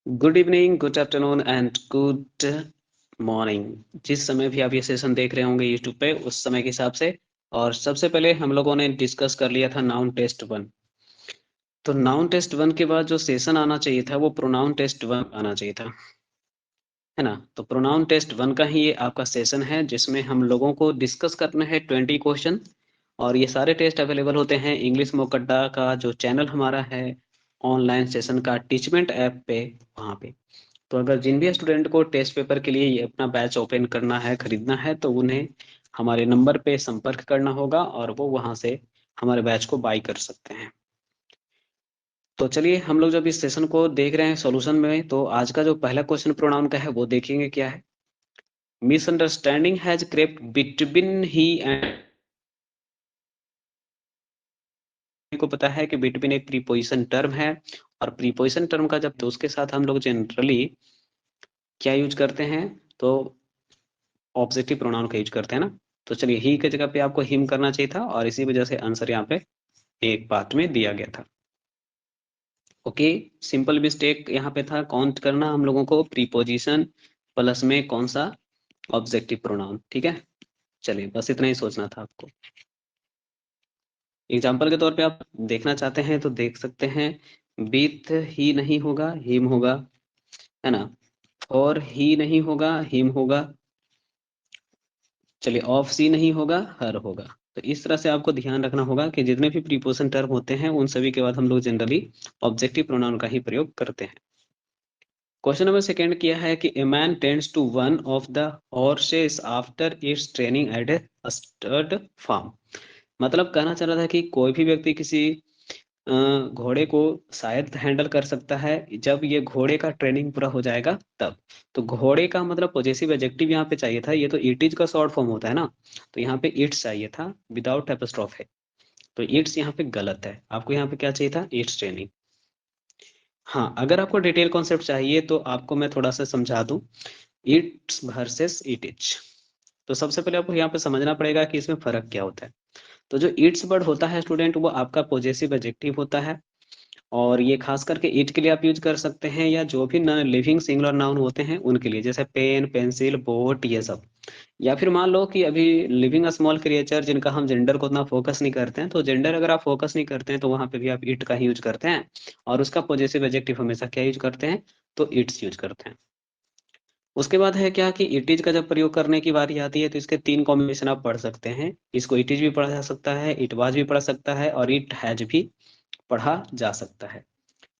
Good evening, good afternoon and good morning. जिस समय भी आप ये सेशन देख रहे होंगे यूट्यूब पे, उस समय के हिसाब से। और सबसे पहले हम लोगों ने डिस्कस कर लिया था नाउन टेस्ट 1। तो नाउन टेस्ट 1 के बाद जो सेशन आना चाहिए था वो प्रोनाउन टेस्ट 1 आना चाहिए था, है ना। तो प्रोनाउन टेस्ट 1 का ही ये आपका सेशन है, जिसमें हम लोगों को डिस्कस करना है 20 क्वेश्चन। और ये सारे टेस्ट अवेलेबल होते हैं इंग्लिश मोकड्डा का जो चैनल हमारा है, ऑनलाइन सेशन का टीचमेंट ऐप पे, वहाँ पे। तो अगर जिन भी स्टूडेंट को टेस्ट पेपर के लिए ये अपना बैच ओपन करना है, खरीदना है, तो उन्हें हमारे नंबर पे संपर्क करना होगा और वो वहां से हमारे बैच को बाई कर सकते हैं। तो चलिए, हम लोग जब इस सेशन को देख रहे हैं सॉल्यूशन में, तो आज का जो पहला क्वेश्चन प्रोनाउन का है वो देखेंगे क्या है। Misunderstanding has crept between he and. को पता है कि बिटवीन एक प्रीपोजिशन टर्म है, और प्रीपोजिशन टर्म का जब तो उसके साथ हम लोग जनरली क्या यूज करते हैं, तो ऑब्जेक्टिव प्रोनाउन का यूज करते हैं ना। तो चलिए, ही की जगह पे आपको हिम करना चाहिए था, और इसी वजह से आंसर यहाँ पे एक पार्ट में दिया गया था। ओके, सिंपल मिस्टेक यहाँ पे था काउंट करना हम लोगों को प्रीपोजिशन प्लस में कौन सा ऑब्जेक्टिव प्रोनाउन। ठीक है, चलिए बस इतना ही सोचना था आपको। एग्जाम्पल के तौर पे आप देखना चाहते हैं तो देख सकते हैं। बीथ ही नहीं होगा, हिम होगा, है ना। और ही नहीं होगा, हिम होगा। चलिए, ऑफ सी नहीं होगा, हर होगा। तो इस तरह से आपको ध्यान रखना होगा कि जितने भी प्रीपोजिशन टर्म होते हैं उन सभी के बाद हम लोग जनरली ऑब्जेक्टिव प्रोनाउन का ही प्रयोग करते हैं। क्वेश्चन नंबर सेकंड किया है कि a man tends to one of the horses after its training at a stud farm. मतलब कहना चाह रहा था कि कोई भी व्यक्ति किसी घोड़े को शायद हैंडल कर सकता है जब ये घोड़े का ट्रेनिंग पूरा हो जाएगा तब। तो घोड़े का मतलब पॉजेसिव एडजेक्टिव यहाँ पे चाहिए था, ये तो इट इज का शॉर्ट फॉर्म होता है ना। तो यहाँ पे इट्स चाहिए था विदाउट एपोस्ट्रोफ है। तो इट्स यहाँ पे गलत है, आपको यहाँ पे क्या चाहिए था, इट्स ट्रेनिंग। हाँ, अगर आपको डिटेल कॉन्सेप्ट चाहिए तो आपको मैं थोड़ा सा समझा दूं। It's versus it is. तो सबसे पहले आपको यहाँ पे समझना पड़ेगा कि इसमें फर्क क्या होता है। तो जो इट्स वर्ड होता है स्टूडेंट, वो आपका पॉजेसिव एडजेक्टिव होता है। और ये खास करके इट के लिए आप यूज कर सकते हैं, या जो भी नॉन लिविंग सिंगुलर नाउन होते हैं उनके लिए, जैसे पेन, पेंसिल, बोट, ये सब। या फिर मान लो कि अभी लिविंग स्मॉल क्रिएचर जिनका हम जेंडर को उतना फोकस नहीं करते हैं, तो जेंडर अगर आप फोकस नहीं करते हैं तो वहां पे भी आप इट का ही यूज करते हैं। और उसका पॉजिटिव एडजेक्टिव हमेशा क्या यूज करते हैं, तो इट्स यूज करते हैं। उसके बाद है क्या कि इट इज का जब प्रयोग करने की बारी आती है तो इसके 3 कॉम्बिनेशन आप पढ़ सकते हैं। इसको इट इज भी पढ़ा जा सकता है, इट वाज भी पढ़ सकता है, और इट हैज भी पढ़ा जा सकता है।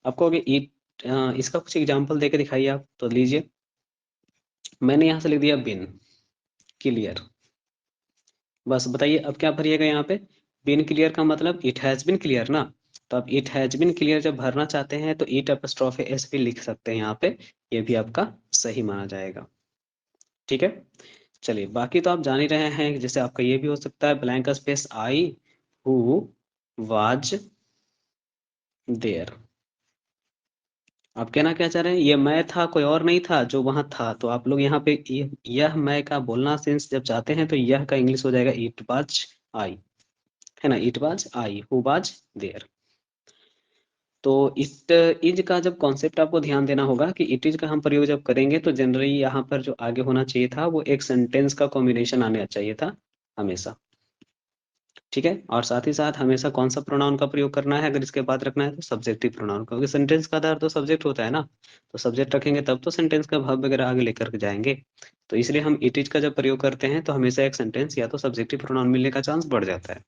आपको अगर ईट इसका कुछ एग्जांपल देके दिखाइए आप, तो लीजिए। मैंने यहाँ से लिख दिया बिन क्लियर। बस बताइए अब क्या भरिएगा यहाँ पे। बिन क्लियर का मतलब इट हैज बिन क्लियर ना। तो आप इट हैज बिन क्लियर जब भरना चाहते हैं तो इट एपोस्ट्रोफ एस भी लिख सकते हैं यहाँ पे। ये भी आपका सही माना जाएगा। ठीक है, चलिए बाकी तो आप जान ही रहे हैं। जैसे आपका ये भी हो सकता है blank space I who was there. आप कहना क्या चाह रहे हैं, ये मैं था, कोई और नहीं था जो वहां था। तो आप लोग यहाँ पे यह मैं का बोलना सेंस जब चाहते हैं तो यह का इंग्लिश हो जाएगा इट वाज आई, है ना। It was I who was there. तो इट इज का जब कॉन्सेप्ट आपको ध्यान देना होगा कि इट इज का हम प्रयोग जब करेंगे तो जनरली यहाँ पर जो आगे होना चाहिए था वो एक सेंटेंस का कॉम्बिनेशन आना चाहिए था हमेशा। ठीक है, और साथ ही साथ हमेशा कौन सा प्रोनाउन का प्रयोग करना है, अगर इसके बाद रखना है तो सब्जेक्टिव प्रोनाउन, क्योंकि सेंटेंस का आधार तो सब्जेक्ट होता है ना। तो सब्जेक्ट रखेंगे तब तो सेंटेंस का भाव वगैरह आगे लेकर के जाएंगे। तो इसलिए हम इट इज का जब प्रयोग करते हैं तो हमेशा एक सेंटेंस या तो सब्जेक्टिव प्रोनाउन मिलने का चांस बढ़ जाता है।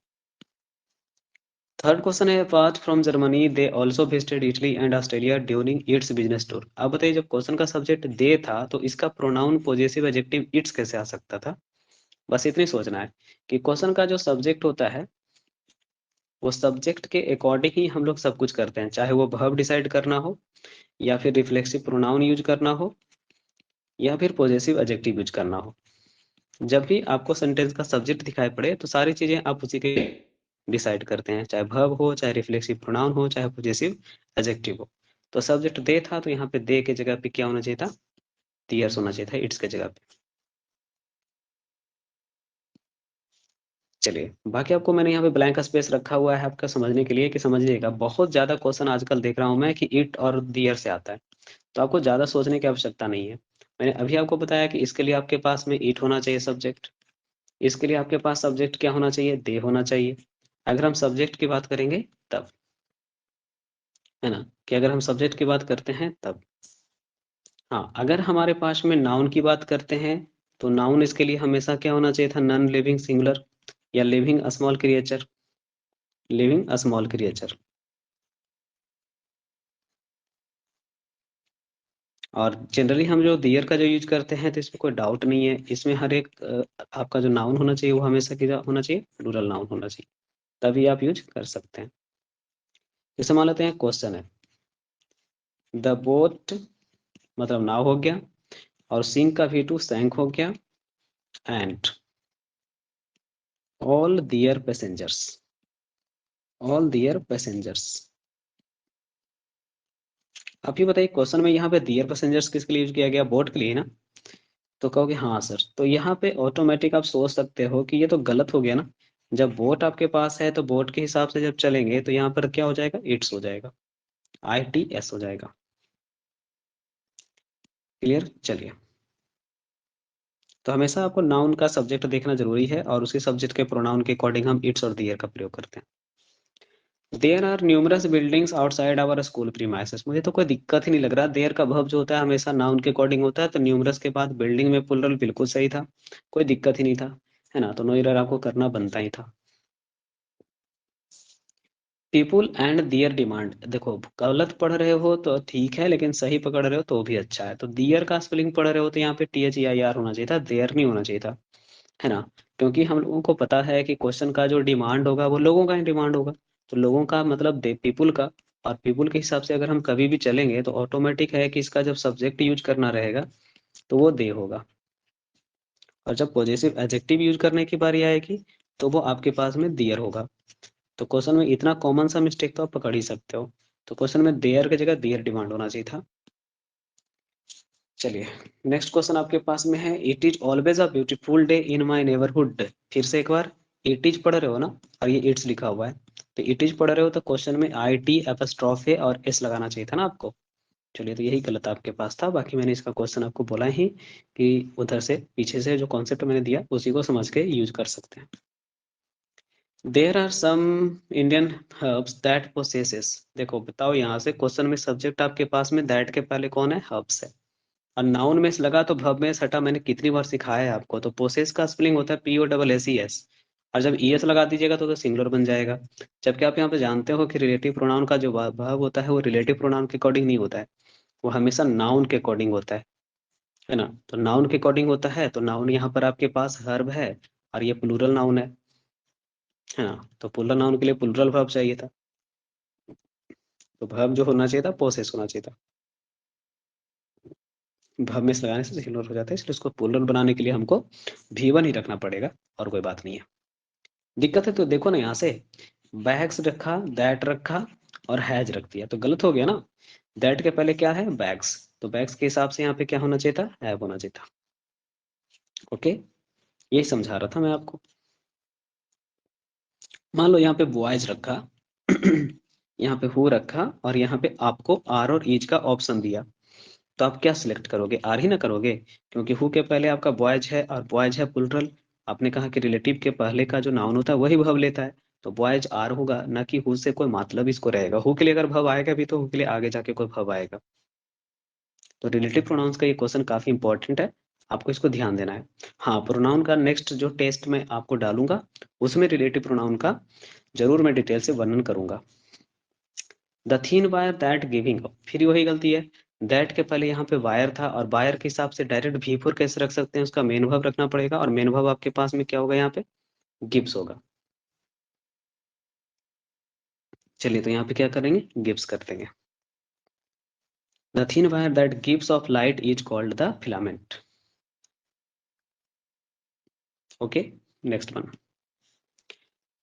थर्ड क्वेश्चन है, apart from Germany they also visited Italy and Australia during its business tour. अब बताइए, जब क्वेश्चन का सब्जेक्ट दे था तो इसका प्रोनाउन पॉजेसिव एडजेक्टिव इट्स कैसे आ सकता था। बस इतनी सोचना है कि क्वेश्चन का जो सब्जेक्ट होता है वो सब्जेक्ट के अकॉर्डिंग ही हम लोग सब कुछ करते हैं, चाहे वो वर्ब डिसाइड करना हो, या फिर रिफ्लेक्सिव प्रोनाउन यूज करना हो, या फिर पॉजेसिव एडजेक्टिव यूज करना हो। जब भी आपको सेंटेंस का सब्जेक्ट दिखाई पड़े तो सारी चीजें आप उसी के डिसाइड करते हैं, चाहे वर्ब हो, चाहे रिफ्लेक्सिव प्रोनाउन हो, चाहे पॉजेसिव एडजेक्टिव हो। तो सब्जेक्ट दे था तो यहाँ पे दे के जगह पे क्या होना चाहिए था, दियर्स होना चाहिए था इट्स के जगह पे। चलिए बाकी आपको मैंने यहाँ पे ब्लैंक स्पेस रखा हुआ है आपका समझने के लिए, कि समझिएगा बहुत ज्यादा क्वेश्चन आजकल देख रहा हूँ मैं कि इट और दियर से आता है। तो आपको ज्यादा सोचने की आवश्यकता नहीं है। मैंने अभी आपको बताया कि इसके लिए आपके पास में इट होना चाहिए सब्जेक्ट, इसके लिए आपके पास सब्जेक्ट क्या होना चाहिए, दे होना चाहिए। अगर हम सब्जेक्ट की बात करेंगे तब, है ना, कि अगर हम सब्जेक्ट की बात करते हैं तब। हाँ, अगर हमारे पास में नाउन की बात करते हैं तो नाउन इसके लिए हमेशा क्या होना चाहिए था, नॉन लिविंग सिंगुलर या living small creature, living small creature. और जनरली हम जो दियर का जो यूज करते हैं तो इसमें कोई डाउट नहीं है, इसमें हर एक आपका जो नाउन होना चाहिए वो हमेशा क्या होना चाहिए, प्लूरल नाउन होना चाहिए, तभी आप यूज कर सकते हैं। जैसे मान लेते हैं क्वेश्चन है, द बोट मतलब नाव हो गया, और सिंक का V2 सैंक हो गया, and all their passengers, all their passengers. आप ये बताइए क्वेश्चन में यहाँ पे दियर पैसेंजर्स किसके लिए यूज किया गया, बोट के लिए ना। तो कहोगे हाँ सर, तो यहाँ पे ऑटोमेटिक आप सोच सकते हो कि ये तो गलत हो गया ना। जब बोट आपके पास है तो बोट के हिसाब से जब चलेंगे तो यहाँ पर क्या हो जाएगा, इट्स हो जाएगा, ITS हो जाएगा। क्लियर, चलिए। तो हमेशा आपको नाउन का सब्जेक्ट देखना जरूरी है और उसी सब्जेक्ट के प्रोनाउन के अकॉर्डिंग हम इट्स और दियर का प्रयोग करते हैं। There are numerous buildings outside our school premises, मुझे तो कोई दिक्कत ही नहीं लग रहा। देयर का वर्ब जो होता है हमेशा नाउन के अकॉर्डिंग होता है, तो न्यूमरस के बाद बिल्डिंग में प्लुरल बिल्कुल सही था, कोई दिक्कत ही नहीं था, है ना, तो नो एरर आपको करना बनता ही था। पीपुल एंड दियर डिमांड, देखो गलत पढ़ रहे हो तो ठीक है, लेकिन सही पकड़ रहे हो तो भी अच्छा है। तो दियर का स्पेलिंग पढ़ रहे हो तो यहाँ पे THEIR होना चाहिए था, देयर नहीं होना चाहिए था, है ना। क्योंकि हम लोगों को पता है कि क्वेश्चन का जो डिमांड होगा वो लोगों का ही डिमांड होगा, तो लोगों का मतलब दे पीपुल का। और पीपुल के हिसाब से अगर हम कभी भी चलेंगे तो ऑटोमेटिक है कि इसका जब सब्जेक्ट यूज करना रहेगा तो वो दे होगा, और जब पॉजिटिव एडजेक्टिव यूज करने की बारी आएगी तो वो आपके पास में दियर होगा। तो क्वेश्चन में इतना कॉमन सा मिस्टेक तो आप पकड़ ही सकते हो। तो क्वेश्चन में देयर की जगह दियर डिमांड होना चाहिए था। चलिए, नेक्स्ट क्वेश्चन आपके पास में है, it is always a beautiful day in my neighbourhood. फिर से एक बार, इट इज पढ़ रहे हो ना, और ये इट्स लिखा हुआ है, तो इट इज पढ़ रहे हो तो क्वेश्चन में IT एपोस्ट्रोफ है और S लगाना चाहिए था ना आपको। चलिए, तो यही गलत आपके पास था, बाकी मैंने इसका क्वेश्चन आपको बोला ही कि उधर से पीछे से जो कॉन्सेप्ट मैंने दिया उसी को समझ के यूज कर सकते हैं। There are some Indian herbs that possesses, देखो बताओ यहाँ से क्वेश्चन में सब्जेक्ट आपके पास में दैट के पहले कौन है, हर्ब्स है, और नाउन में लगा तो वर्ब में सटा, मैंने कितनी बार सिखाया है आपको। तो पोसेस का स्पेलिंग होता है POSSES, और जब ES लगा दीजिएगा तो सिंगुलर बन जाएगा। जबकि आप यहाँ पे जानते हो कि रिलेटिव प्रोनाउन का जो वर्ब होता है वो रिलेटिव प्रोनाउन के अकॉर्डिंग नहीं होता है, वो हमेशा नाउन के अकॉर्डिंग होता है ना। तो नाउन के अकॉर्डिंग होता है, तो नाउन यहाँ पर आपके पास हर्ब है और ये प्लूरल नाउन है ना, तो प्लूरल नाउन के लिए प्लूरल वर्ब चाहिए था, तो वर्ब जो होना चाहिए था पोसेस होना चाहिए था। वर्ब में लगाने से सिंगुलर हो जाता है, इसलिए उसको प्लूरल बनाने के लिए हमको V1 ही रखना पड़ेगा, और कोई बात नहीं है। दिक्कत है तो देखो ना, यहाँ से बैग्स रखा, दैट रखा और हैज रख दिया, तो गलत हो गया ना। दैट के पहले क्या है, बैग्स, तो बैग्स के हिसाब से यहाँ पे क्या होना चाहिए था, हैव होना चाहिए था। ओके, यही समझा रहा था मैं आपको। मान लो यहाँ पे बॉयज रखा यहाँ पे हु रखा, और यहाँ पे आपको आर और ईज का ऑप्शन दिया, तो आप क्या सिलेक्ट करोगे, आर ही ना करोगे, क्योंकि हु के पहले आपका बॉयज है और बॉयज है प्लुरल। आपने कहा कि रिलेटिव के पहले का जो नाउन होता है वही भव लेता है, तो बॉयज आर होगा ना, कि हु से कोई मतलब इसको रहेगा। हु के लिए अगर भव आएगा भी तो हु के लिए आगे जाके कोई भव आएगा। तो रिलेटिव प्रोनाउंस का ये क्वेश्चन काफी इंपॉर्टेंट है, आपको इसको ध्यान देना है। हाँ, प्रोनाउन का नेक्स्ट जो टेस्ट में आपको डालूंगा उसमें रिलेटिव प्रोनाउन का जरूर मैं डिटेल से वर्णन करूंगा। The thin wire that giving, फिर वही गलती है, दैट के पहले यहाँ पे वायर था, और वायर के हिसाब से डायरेक्ट V4 कैसे रख सकते हैं, उसका मेन वर्ब रखना पड़ेगा, और मेन वर्ब आपके पास में क्या होगा, यहाँ पे गिव्स होगा। चलिए, तो यहाँ पे क्या करेंगे, गिव्स कर देंगे। The thin wire that gives off light is called the filament. Okay, next one,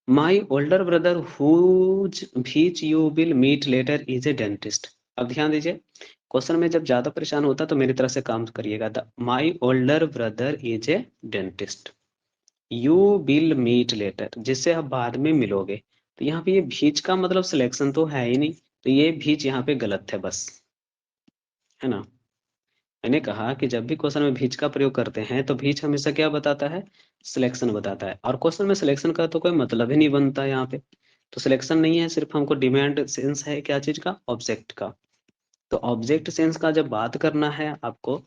my older brother whose which you will meet later is a dentist. अब ध्यान दीजिए, क्वेश्चन में जब ज्यादा परेशान होता है तो मेरी तरफ से काम करिएगा। The my older brother is a dentist, you will meet later, जिससे आप बाद में मिलोगे, तो यहाँ पे ये भीच का मतलब सिलेक्शन तो है ही नहीं, तो ये भीच यहाँ पे गलत है बस, है ना। मैंने कहा कि जब भी क्वेश्चन में भीच का प्रयोग करते हैं तो भीच हमेशा क्या बताता है, सिलेक्शन बताता है, और क्वेश्चन में सिलेक्शन का तो कोई मतलब ही नहीं बनता यहाँ पे। तो सिलेक्शन नहीं है, सिर्फ हमको डिमांड सेंस है क्या चीज का, ऑब्जेक्ट का। तो ऑब्जेक्ट सेंस का जब बात करना है आपको,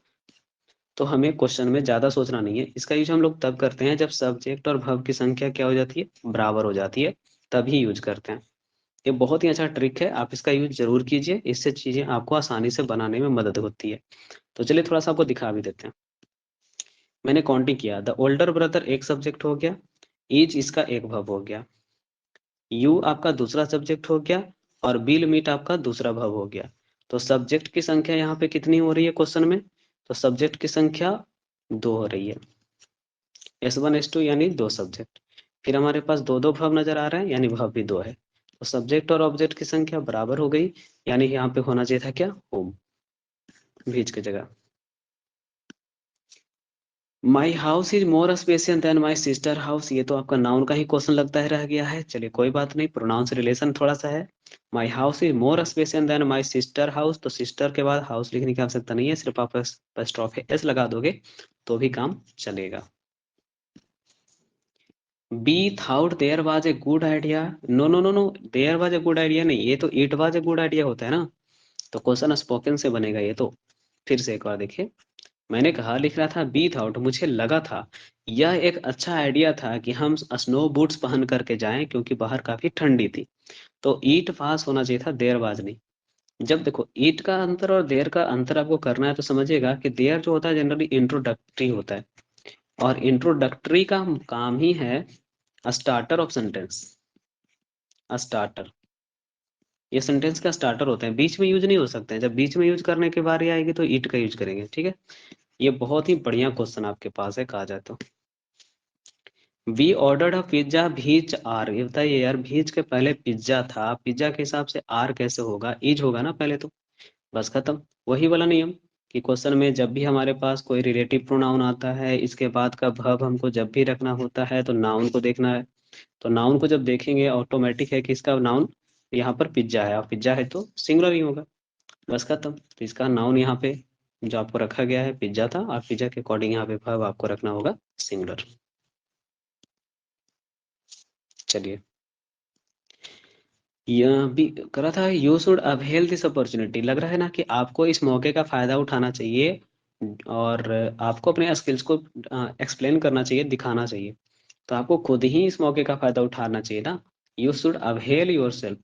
तो हमें क्वेश्चन में ज्यादा सोचना नहीं है। इसका यूज हम लोग तब करते हैं जब सब्जेक्ट और वर्ब की संख्या क्या हो जाती है, बराबर हो जाती है, तभी यूज करते हैं। ये बहुत ही अच्छा ट्रिक है, आप इसका यूज जरूर कीजिए, इससे चीजें आपको आसानी से बनाने में मदद होती है। तो चलिए थोड़ा सा आपको दिखा भी देते हैं। मैंने काउंटिंग किया, द ओल्डर ब्रदर एक सब्जेक्ट हो गया, इज इसका एक वर्ब हो गया, यू आपका दूसरा सब्जेक्ट हो गया, और विल मीट आपका दूसरा वर्ब हो गया। तो सब्जेक्ट की संख्या यहाँ पे कितनी हो रही है क्वेश्चन में, तो सब्जेक्ट की संख्या 2 हो रही है, S1 S2 यानी 2 सब्जेक्ट। फिर हमारे पास दो दो वर्ब नजर आ रहे हैं, यानी वर्ब भी 2 है। तो सब्जेक्ट और ऑब्जेक्ट की संख्या बराबर हो गई, यानी यहाँ पे होना चाहिए था क्या, होम, बीच की जगह। My house is more special than my sister house, ये तो आपका नाउन का ही क्वेश्चन लगता है रह गया है। चलिए कोई बात नहीं, प्रोनाउन से रिलेशन थोड़ा सा है। My house is more special than my sister house, तो सिस्टर के बाद हाउस लिखने की आवश्यकता नहीं है, सिर्फ आप एपोस्ट्रोफ एस लगा दोगे तो भी काम चलेगा। We thought there was a good idea, no no no no, there was a good idea नहीं, ये तो it was a good idea होता है ना। तो क्वेश्चन स्पोकन से बनेगा ये तो। फिर से एक बार देखिए, मैंने कहा लिख रहा था बी थाउट, मुझे लगा था, यह एक अच्छा आइडिया था कि हम स्नो बूट्स पहन करके जाएं क्योंकि बाहर काफी ठंडी थी। तो ईट पास होना चाहिए था, देयर वाज नहीं। जब देखो ईट का अंतर और देयर का अंतर आपको करना है तो समझिएगा कि देयर जो होता है जनरली इंट्रोडक्टरी होता है, और इंट्रोडक्टरी का काम ही है स्टार्टर ऑफ सेंटेंस, स्टार्टर। ये सेंटेंस का स्टार्टर होते हैं, बीच में यूज नहीं हो सकते हैं। जब बीच में यूज करने की बारी आएगी तो ईट का यूज करेंगे, ठीक है। ये बहुत ही बढ़िया क्वेश्चन आपके पास है कहा जाए तो। We ordered a pizza which are, ये बताइए यार, भीच के पहले पिज्जा था, पिज्जा के हिसाब से आर कैसे होगा, इज होगा ना पहले तो। बस खत्म। वही वाला नियम कि क्वेश्चन में जब भी हमारे पास कोई रिलेटिव प्रोनाउन आता है, इसके बाद का वर्ब हमको जब भी रखना होता है तो नाउन को देखना है। तो नाउन को जब देखेंगे ऑटोमेटिक है कि इसका नाउन यहाँ पर पिज्जा है, और पिज्जा है तो सिंगुलर ही होगा। बस खत्म। तो इसका नाउन यहाँ पे जो आपको रखा गया है पिज्जा था, और पिज्जा के अकॉर्डिंग यहाँ पे वर्ब आपको रखना होगा सिंगुलर। चलिए, यह भी करा था, you should avail this opportunity, लग रहा है ना कि आपको इस मौके का फायदा उठाना चाहिए, और आपको अपने स्किल्स को एक्सप्लेन करना चाहिए, दिखाना चाहिए। तो आपको खुद ही इस मौके का फायदा उठाना चाहिए ना। You should avail your self.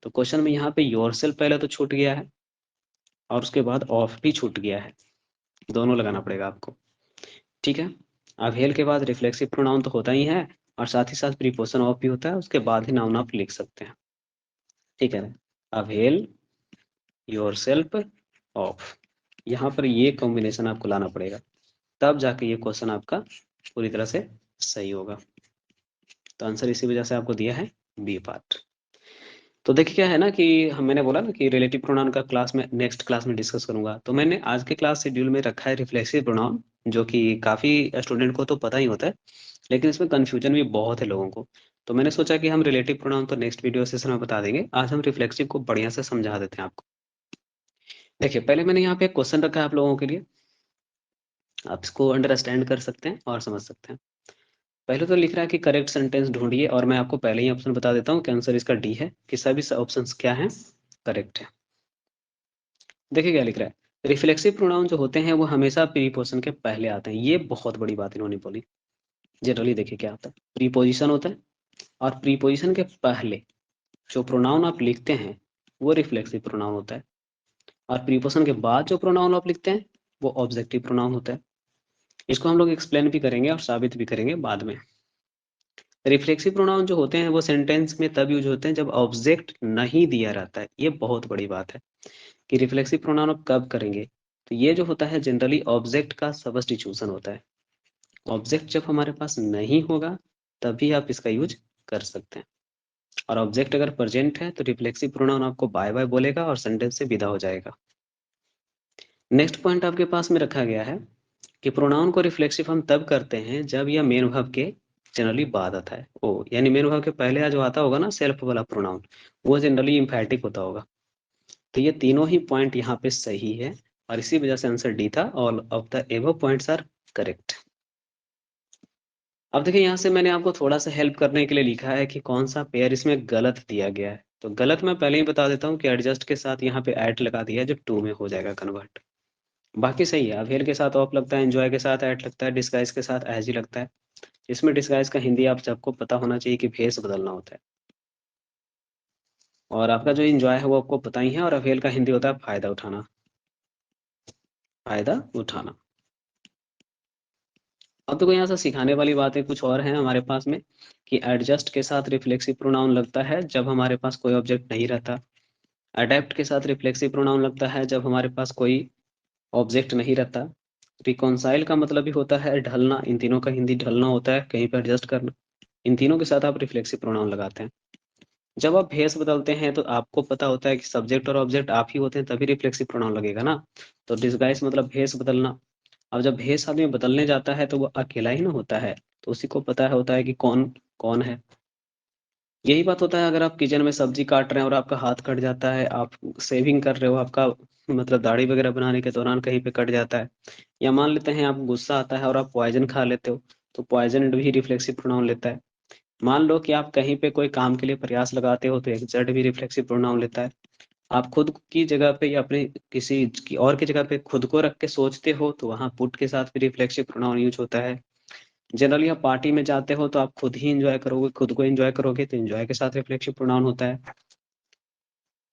तो क्वेश्चन में यहाँ पे योर सेल्फ पहले तो छूट गया है, और उसके बाद ऑफ भी छूट गया है, दोनों लगाना पड़ेगा आपको, ठीक है। अवेल के बाद रिफ्लेक्सिव प्रोनाउन तो होता ही है, और साथ ही साथ प्रीपोजिशन ऑफ भी होता है, उसके बाद ही नाउन आप लिख सकते हैं, ठीक है। अवेल योर सेल्फ ऑफ, यहाँ पर ये कॉम्बिनेशन आपको लाना पड़ेगा, तब जाके ये क्वेश्चन आपका पूरी तरह से सही होगा। तो आंसर इसी वजह से आपको दिया है बी पार्ट। तो देखिए क्या है ना कि मैंने बोला ना कि रिलेटिव प्रोनाउन का क्लास में नेक्स्ट क्लास में डिस्कस करूंगा, तो मैंने आज के क्लास शेड्यूल में रखा है रिफ्लेक्सिव प्रोनाउन, जो कि काफी स्टूडेंट को तो पता ही होता है, लेकिन इसमें कंफ्यूजन भी बहुत है लोगों को। तो मैंने सोचा कि हम रिलेटिव प्रोनाउन तो नेक्स्ट वीडियो सेशन में बता देंगे, आज हम रिफ्लेक्सिव को बढ़िया से समझा देते हैं आपको। देखिए पहले मैंने यहाँ पे एक क्वेश्चन रखा है आप लोगों के लिए, आप इसको अंडरस्टैंड कर सकते हैं और समझ सकते हैं। पहले तो लिख रहा है कि करेक्ट सेंटेंस ढूंढिए, और मैं आपको पहले ही ऑप्शन बता देता हूँ कि आंसर इसका डी है, कि सभी ऑप्शंस क्या हैं, करेक्ट है। देखिए क्या लिख रहा है, रिफ्लेक्सिव प्रोनाउन जो होते हैं वो हमेशा प्रीपोजिशन के पहले आते हैं, ये बहुत बड़ी बात इन्होंने बोली। जनरली देखिए क्या होता है, प्रीपोजिशन होता है, और प्रीपोजिशन के पहले जो प्रोनाउन आप लिखते हैं वो रिफ्लेक्सिव प्रोनाउन होता है, और प्रीपोजिशन के बाद जो प्रोनाउन आप लिखते हैं वो ऑब्जेक्टिव प्रोनाउन होता है। इसको हम लोग एक्सप्लेन भी करेंगे और साबित भी करेंगे बाद में। रिफ्लेक्सिव प्रोनाउन जो होते हैं वो सेंटेंस में तब यूज होते हैं जब ऑब्जेक्ट नहीं दिया रहता है, ये बहुत बड़ी बात है कि रिफ्लेक्सिव प्रोनाउन आप कब करेंगे। तो ये जो होता है जनरली ऑब्जेक्ट का सब्स्टिट्यूशन होता है, ऑब्जेक्ट जब हमारे पास नहीं होगा तभी आप इसका यूज कर सकते हैं, और ऑब्जेक्ट अगर प्रेजेंट है तो रिफ्लेक्सिव प्रोनाउन आपको बाय बाय बोलेगा और सेंटेंस से विदा हो जाएगा। नेक्स्ट पॉइंट आपके पास में रखा गया है कि प्रोनाउन को रिफ्लेक्सिव हम तब करते हैं जब यह मेन वर्ब के जनरली बाद आता है, ओ यानी मेन वर्ब के पहले जो आता होगा ना सेल्फ वाला प्रोनाउन, वो जनरली इम्फेटिक होता होगा। तो ये तीनों ही पॉइंट यहाँ पे सही है, और इसी वजह से आंसर डी था, all of the above points are correct. अब देखिए यहाँ से मैंने आपको थोड़ा सा हेल्प करने के लिए लिखा है कि कौन सा पेयर इसमें गलत दिया गया है। तो गलत मैं पहले ही बता देता हूँ कि एडजस्ट के साथ यहाँ पे ऐड लगा दिया है, जो टू में हो जाएगा कन्वर्ट। बाकी सही है, अवेल के साथ ऑफ लगता है, एंजॉय के साथ ऐड लगता है, डिस्गाइज के साथ एज ही लगता है। इसमें डिस्गाइज का हिंदी आप सबको पता होना चाहिए कि भेष बदलना होता है, और आपका जो एंजॉय है वो आपको पता ही है, और अवेल का हिंदी होता है फायदा उठाना, फायदा उठाना। अब तो कोई यहाँ से सिखाने वाली बातें कुछ और हैं हमारे पास में, कि एडजस्ट के साथ रिफ्लेक्सिव प्रोनाउन लगता है जब हमारे पास कोई ऑब्जेक्ट नहीं रहता। अडेप्ट के साथ रिफ्लेक्सिव प्रोनाउन लगता है जब हमारे पास कोई ऑब्जेक्ट नहीं रहता। रिकॉन्साइल का मतलब भी होता है ढलना, इन तीनों का हिंदी ढलना होता है, कहीं पर एडजस्ट करना। इन तीनों के साथ आप रिफ्लेक्सिव प्रोनाउन लगाते हैं। जब आप भेष बदलते हैं तो आपको पता होता है कि सब्जेक्ट और ऑब्जेक्ट आप ही होते हैं, तभी रिफ्लेक्सिव प्रोनाउन लगेगा ना। तो डिस्गाइज मतलब भेष बदलना। अब जब भेष आदमी बदलने जाता है तो वो अकेला ही ना होता है, तो उसी को पता होता है कि कौन कौन है। यही बात होता है अगर आप किचन में सब्जी काट रहे हैं और आपका हाथ कट जाता है, आप सेविंग कर रहे हो, आपका मतलब दाढ़ी वगैरह बनाने के दौरान कहीं पे कट जाता है, या मान लेते हैं आप गुस्सा आता है और आप पॉइजन खा लेते हो, तो पॉइजन भी रिफ्लेक्सिव प्रोनाउन लेता है। मान लो कि आप कहीं पे कोई काम के लिए प्रयास लगाते हो, तो एक्सर्ट भी रिफ्लेक्सिव प्रोनाउन लेता है। आप खुद की जगह पे या अपने किसी की और की जगह पे खुद को रख के सोचते हो, तो वहां पुट के साथ भी रिफ्लेक्सिव प्रोनाउन यूज होता है। जनरली आप पार्टी में जाते हो तो आप खुद ही एंजॉय करोगे, खुद को एंजॉय करोगे, तो एंजॉय के साथ रिफ्लेक्सिव प्रोनाउन होता है।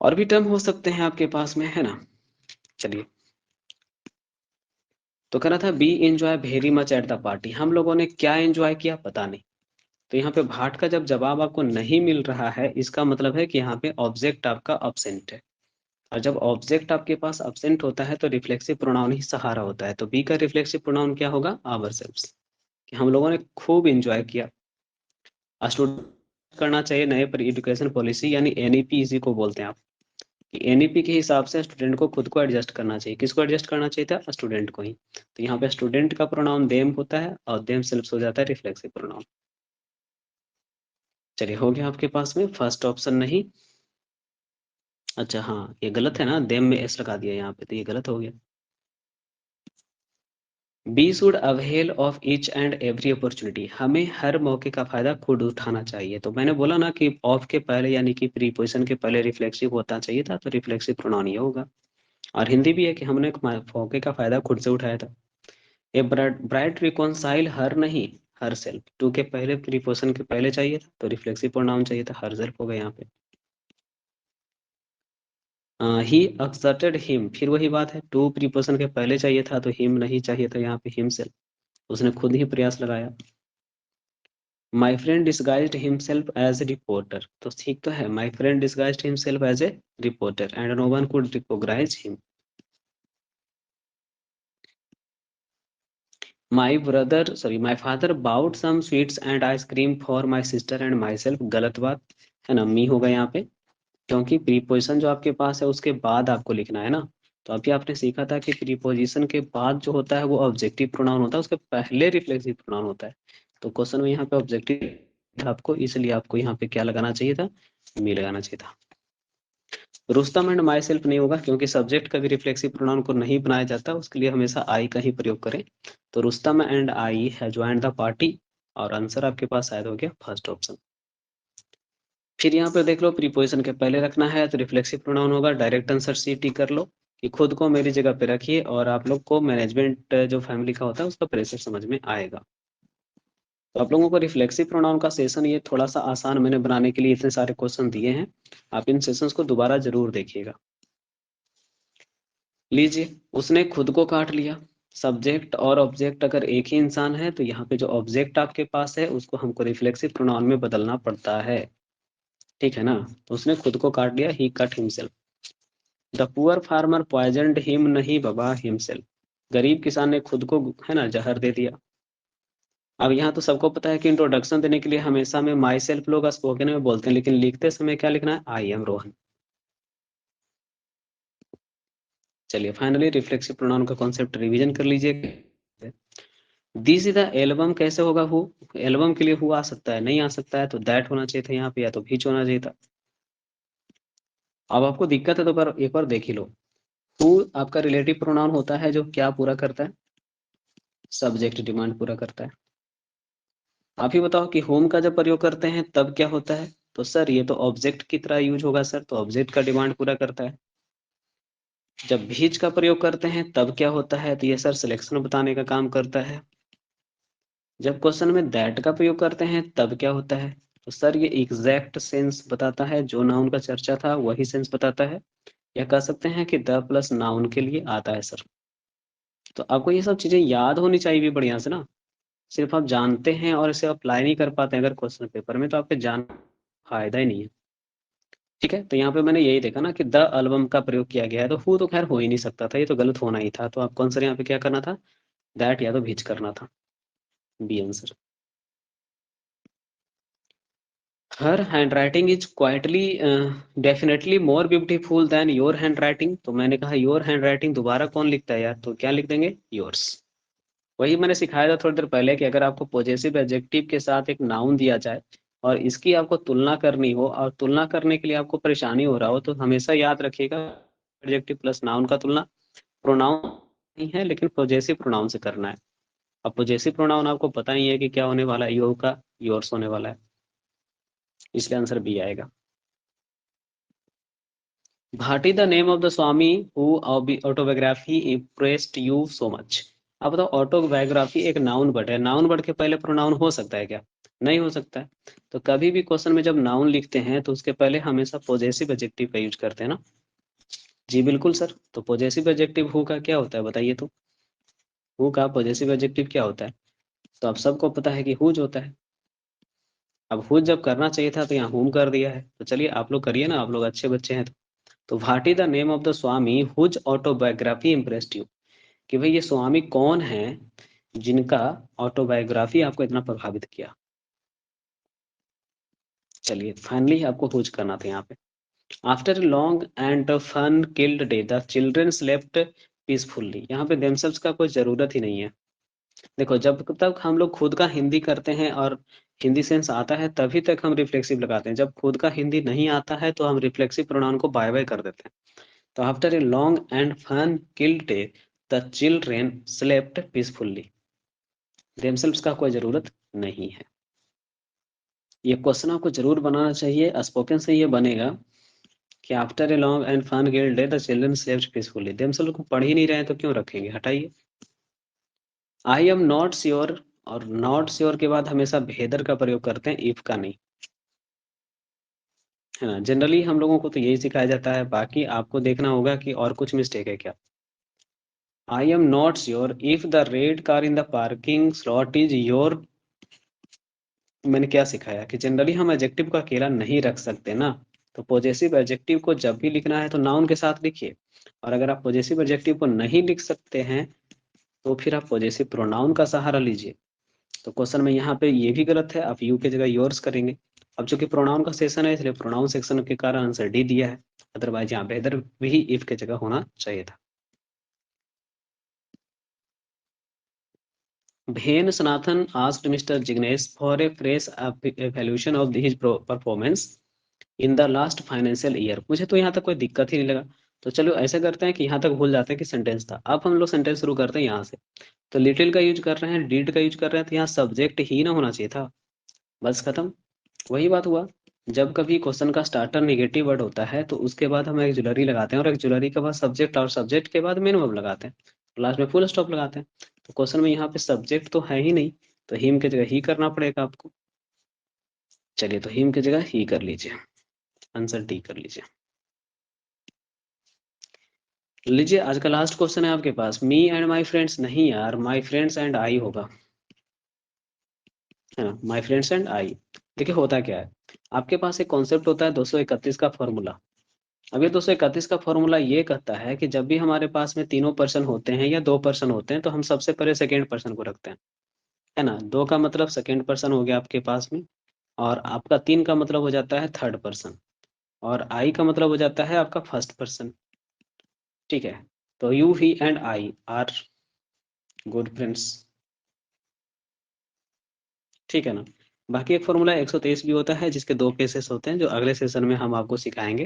और भी टर्म हो सकते हैं आपके पास में, है ना। चलिए, तो कह रहा था B enjoy very much at the party. हम लोगों ने क्या एंजॉय किया पता नहीं। तो यहाँ पे भाट का जब जवाब आपको नहीं मिल रहा है, इसका मतलब है कि यहाँ पे ऑब्जेक्ट आपका अब्सेंट है। और जब ऑब्जेक्ट आपके पास अब्सेंट होता है तो रिफ्लेक्सिव प्रोनाउन ही सहारा होता है। तो बी का रिफ्लेक्सिव प्रोनाउन क्या होगा? आवरसेल्व्स, कि हम लोगों ने खूब एंजॉय किया। स्टूडेंट करना चाहिए नए पर एजुकेशन पॉलिसी, यानी एनईपी इसी को बोलते हैं आप, कि एनईपी के हिसाब से स्टूडेंट को खुद को एडजस्ट करना चाहिए। किसको एडजस्ट करना चाहिए था? स्टूडेंट को ही। तो यहाँ पे स्टूडेंट का प्रोनाउन देम होता है और देम सेल्फ हो जाता है रिफ्लेक्सिव प्रोनाउन। चलिए, हो गया आपके पास में फर्स्ट ऑप्शन नहीं। अच्छा हाँ, ये गलत है ना, देम में एस लगा दिया यहाँ पे, तो ये गलत हो गया। We should avail of each and every opportunity. हमें हर मौके का फायदा खुद उठाना चाहिए। तो मैंने बोला ना कि ऑफ के पहले यानी कि प्रीपोजिशन के पहले रिफ्लेक्सिव होता चाहिए था, तो रिफ्लेक्सिव प्रोनाउन ये होगा। और हिंदी भी है कि हमने मौके का फायदा खुद से उठाया था। ए ब्राइट रिकॉन्साइल हर नहीं, हर सेल्फ। टू के पहले प्रीपोजिशन के पहले चाहिए था, तो रिफ्लेक्सिव प्रोनाउन चाहिए था, हर सेल्फ हो गया यहाँ पे। ही एक्सर्टेड हिम, फिर वही बात है, टू प्रीपोजिशन के पहले चाहिए था तो हिम नहीं चाहिए था, यहाँ पे हिमसेल्फ, उसने खुद ही प्रयास लगाया। My friend disguised himself as a reporter, तो ठीक तो है, my friend disguised himself as a reporter and no one could recognise him. My father bought some sweets and ice cream for my sister and my self. गलत बात है ना, मी होगा यहाँ पे, क्योंकि प्रीपोजिशन जो आपके पास है उसके बाद आपको लिखना है ना। तो अभी आपने सीखा था कि प्रीपोजिशन के बाद जो होता है वो ऑब्जेक्टिव प्रोनाउन होता है, उसके पहले रिफ्लेक्सिव प्रोनाउन होता है। तो क्वेश्चन में यहाँ पे ऑब्जेक्टिव था आपको, इसलिए आपको यहाँ पे क्या लगाना चाहिए था? मी लगाना चाहिए था। रुस्तम एंड माई सेल्फ नहीं होगा, क्योंकि सब्जेक्ट का भी रिफ्लेक्सिव प्रोनाउन को नहीं बनाया जाता, उसके लिए हमेशा आई का ही प्रयोग करें। तो रुस्तम एंड आई है ज्वाइंट द पार्टी, और आंसर आपके पास शायद हो गया फर्स्ट ऑप्शन। फिर यहाँ पे देख लो, प्रीपोजिशन के पहले रखना है तो रिफ्लेक्सिव प्रोनाउन होगा। डायरेक्ट आंसर सी टी कर लो, कि खुद को मेरी जगह पे रखिए, और आप लोग को मैनेजमेंट जो फैमिली का होता है उसका प्रेशर समझ में आएगा। तो आप लोगों को रिफ्लेक्सिव प्रोनाउन का सेशन ये थोड़ा सा आसान मैंने बनाने के लिए इतने सारे क्वेश्चन दिए हैं, आप इन सेशंस को दोबारा जरूर देखिएगा। लीजिए, उसने खुद को काट लिया। सब्जेक्ट और ऑब्जेक्ट अगर एक ही इंसान है तो यहाँ पे जो ऑब्जेक्ट आपके पास है उसको हमको रिफ्लेक्सिव प्रोनाउन में बदलना पड़ता है, ठीक है ना। तो उसने खुद को काट लिया, he cut himself. The poor farmer poisoned him, नहीं बाबा, हिमसेल्फ। गरीब किसान ने खुद को, है ना, जहर दे दिया। अब यहाँ तो सबको पता है कि इंट्रोडक्शन देने के लिए हमेशा में माई सेल्फ लोग स्पोकन में बोलते हैं, लेकिन लिखते समय क्या लिखना है? I am Rohan. चलिए, फाइनली रिफ्लेक्सिव प्रोनाउन का कॉन्सेप्ट रिवीजन कर लीजिए। दिस इज द एल्बम कैसे होगा? हु, एल्बम के लिए हु आ सकता है, नहीं आ सकता है, तो दैट होना चाहिए था यहाँ पे, या तो विच होना चाहिए था। अब आपको दिक्कत है तो एक बार देख ही लो। हु आपका रिलेटिव प्रोनाउन होता है जो क्या पूरा करता है? सब्जेक्ट डिमांड पूरा करता है। आप ही बताओ कि होम का जब प्रयोग करते हैं तब क्या होता है? तो सर ये तो ऑब्जेक्ट की तरह यूज होगा सर, तो ऑब्जेक्ट का डिमांड पूरा करता है। जब भीज का प्रयोग करते हैं तब क्या होता है? तो ये सर सिलेक्शन बताने का काम करता है। जब क्वेश्चन में दैट का प्रयोग करते हैं तब क्या होता है? तो सर ये एग्जैक्ट सेंस बताता है, जो नाउन का चर्चा था वही सेंस बताता है, या कह सकते हैं कि द प्लस नाउन के लिए आता है सर। तो आपको ये सब चीजें याद होनी चाहिए भी बढ़िया से ना, सिर्फ आप जानते हैं और इसे अप्लाई नहीं कर पाते अगर क्वेश्चन पेपर में, तो आपके जान फायदा ही नहीं है। ठीक है, तो यहाँ पे मैंने यही देखा ना कि द एल्बम का प्रयोग किया गया है, तो हु तो खैर हो ही नहीं सकता था, ये तो गलत होना ही था, तो आपको आंसर यहाँ पे क्या करना था? दैट या तो भीज करना था, बी आंसर। हर handwriting is quietly definitely more beautiful then your handwriting, तो मैंने कहा योर हैंडराइटिंग दोबारा कौन लिखता है यार, तो क्या लिख देंगे? योर्स। वही मैंने सिखाया था थोड़ी देर पहले कि अगर आपको पॉजेसिव एडजेक्टिव के साथ एक नाउन दिया जाए और इसकी आपको तुलना करनी हो, और तुलना करने के लिए आपको परेशानी हो रहा हो, तो हमेशा याद रखिएगा एडजेक्टिव प्लस नाउन का तुलना प्रोनाउन नहीं है, लेकिन पॉजेसिव प्रोनाउन से करना है। अब पॉजेसिव प्रोनाउन आपको पता नहीं है कि क्या होने वाला है, योर का योर्स होने वाला है, इसलिए आंसर बी आएगा। Bhati the name of the Swami who autobiography impressed you so much. आप बताओ ऑटोबायोग्राफी एक नाउन वर्ड है, नाउन वर्ड के पहले प्रोनाउन हो सकता है क्या? नहीं हो सकता है। तो कभी भी क्वेश्चन में जब नाउन लिखते हैं तो उसके पहले हमेशा पॉजेसिव एडजेक्टिव का यूज करते हैं ना। जी बिल्कुल सर, तो पॉजेसिव एडजेक्टिव हु का क्या होता है बताइए तो? हु का पॉजेसिव एडजेक्टिव क्या होता है? तो आप सबको पता है कि हुज होता है। अब हुज जब करना चाहिए था तो यहाँ हुम कर दिया है, तो चलिए आप लोग करिए ना, आप लोग अच्छे बच्चे हैं। तो what is the name of the swami whose autobiography impressed you, कि भाई ये स्वामी कौन है जिनका ऑटोबायोग्राफी आपको इतना प्रभावित किया। चलिए फाइनली आपको हुज करना था यहाँ पे। After long and fun killed day the children slept peacefully, यहाँ पे देमसेल्व्स का कोई जरूरत ही नहीं है। देखो जब तक हम लोग खुद का हिंदी करते हैं और हिंदी सेंस आता है तभी तक हम रिफ्लेक्सिव लगाते हैं, जब खुद का हिंदी नहीं आता है तो हम रिफ्लेक्सिव प्रोनाउन को बाय बाय कर देते हैं। तो after a long and fun killed day the children slept peacefully, themselves का कोई जरूरत नहीं है। ये क्वेश्चन आपको जरूर बनाना चाहिए, स्पोकन से ये बनेगा कि after a long and fun killed day the children slept peacefully, themselves को पढ़ ही नहीं रहे हैं तो क्यों रखेंगे, हटाइए। आई एम नॉट श्योर, और नॉट श्योर के बाद हमेशा भेदर का प्रयोग करते हैं, इफ का नहीं, है ना। जनरली हम लोगों को तो यही सिखाया जाता है, बाकी आपको देखना होगा कि और कुछ मिस्टेक है क्या। I am not sure if the red car in the parking slot is your, मैंने क्या सिखाया कि जनरली हम एडजेक्टिव को अकेला नहीं रख सकते ना, तो पॉजेसिव एडजेक्टिव को जब भी लिखना है तो नाउन के साथ लिखिए, और अगर आप पॉजेसिव एडजेक्टिव को नहीं लिख सकते हैं तो फिर आप पॉजेसिव प्रोनाउन का सहारा लीजिए। तो क्वेश्चन में यहाँ पे ये भी गलत है, आप यू की जगह योर्स करेंगे। अब चूंकि प्रोनाउन का सेक्शन है इसलिए प्रोनाउन सेक्शन के कारण आंसर डी दिया है, अदरवाइज यहाँ बेहतर भी इफ की जगह होना चाहिए था। Vane Sanathan asked Mr. Jignesh for a fresh evaluation of his performance in the last financial year। मुझे तो यहाँ तक कोई दिक्कत ही नहीं लगा, तो चलो ऐसा करते हैं कि यहाँ तक भूल जाते हैं कि सेंटेंस था। अब हम लोग सेंटेंस शुरू करते हैं यहाँ से। तो लिटिल का यूज कर रहे हैं, डिड का यूज कर रहे हैं, तो यहाँ सब्जेक्ट ही ना होना चाहिए था, बस खत्म। वही बात हुआ, जब कभी क्वेश्चन का स्टार्टर नेगेटिव वर्ड होता है तो उसके बाद हम एक्जुलरी लगाते हैं, और एक्जुलरी के बाद सब्जेक्ट, और सब्जेक्ट के बाद मेन वर्ब लगाते हैं, लास्ट में फुल स्टॉप लगाते हैं। तो क्वेश्चन में यहाँ पे सब्जेक्ट तो है ही नहीं, तो हिम की जगह ही करना पड़ेगा आपको। चलिए तो हिम की जगह ही कर लीजिए, आंसर डी कर लीजिए। लीजिए आज का लास्ट क्वेश्चन है आपके पास, मी एंड माई फ्रेंड्स नहीं यार, माई फ्रेंड्स एंड आई होगा, है ना, माई फ्रेंड्स एंड आई। देखिए होता क्या है, आपके पास एक कॉन्सेप्ट होता है 231 का फॉर्मूला। अब ये 231 का फॉर्मूला ये कहता है कि जब भी हमारे पास में तीनों पर्सन होते हैं या दो पर्सन होते हैं तो हम सबसे पहले सेकेंड पर्सन को रखते हैं, है ना। दो का मतलब सेकेंड पर्सन हो गया आपके पास में, और आपका तीन का मतलब हो जाता है थर्ड पर्सन, और आई का मतलब हो जाता है आपका फर्स्ट पर्सन। ठीक है, तो you he and I R good friends, ठीक है ना। बाकी एक फॉर्मूला 123 भी होता है जिसके 2 केसेस होते हैं जो अगले सेशन में हम आपको सिखाएंगे।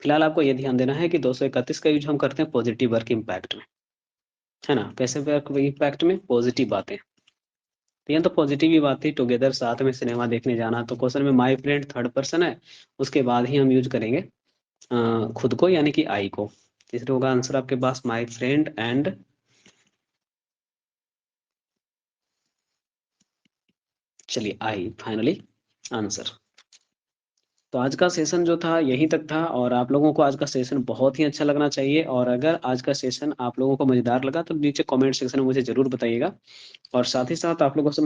फिलहाल आपको ये ध्यान देना है कि 231 का यूज हम करते हैं पॉजिटिव वर्क इम्पैक्ट में, है ना। कैसे वर्क इम्पैक्ट में? पॉजिटिव बातें, तो ये तो पॉजिटिव ही बात थी, टुगेदर साथ में सिनेमा देखने जाना। तो क्वेश्चन में माई फ्रेंड थर्ड पर्सन है, उसके बाद ही हम यूज करेंगे खुद को यानी कि आई को। तीसरे होगा आंसर आपके पास माई फ्रेंड एंड, चलिए आई फाइनली आंसर। तो आज का सेशन जो था यहीं तक था, और आप लोगों को आज का सेशन बहुत ही अच्छा लगना चाहिए। और अगर आज का सेशन आप लोगों को मजेदार लगा तो नीचे कमेंट सेक्शन में मुझे जरूर बताइएगा। और साथ ही साथ आप लोगों से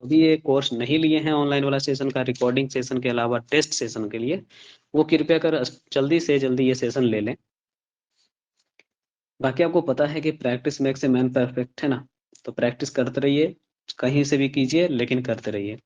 अभी ये कोर्स नहीं लिए हैं ऑनलाइन वाला सेशन का, रिकॉर्डिंग सेशन के अलावा टेस्ट सेशन के लिए, वो कृपया कर जल्दी से जल्दी ये सेशन ले लें। बाकी आपको पता है कि practice makes a man perfect, है ना। तो प्रैक्टिस करते रहिए, कहीं से भी कीजिए लेकिन करते रहिए।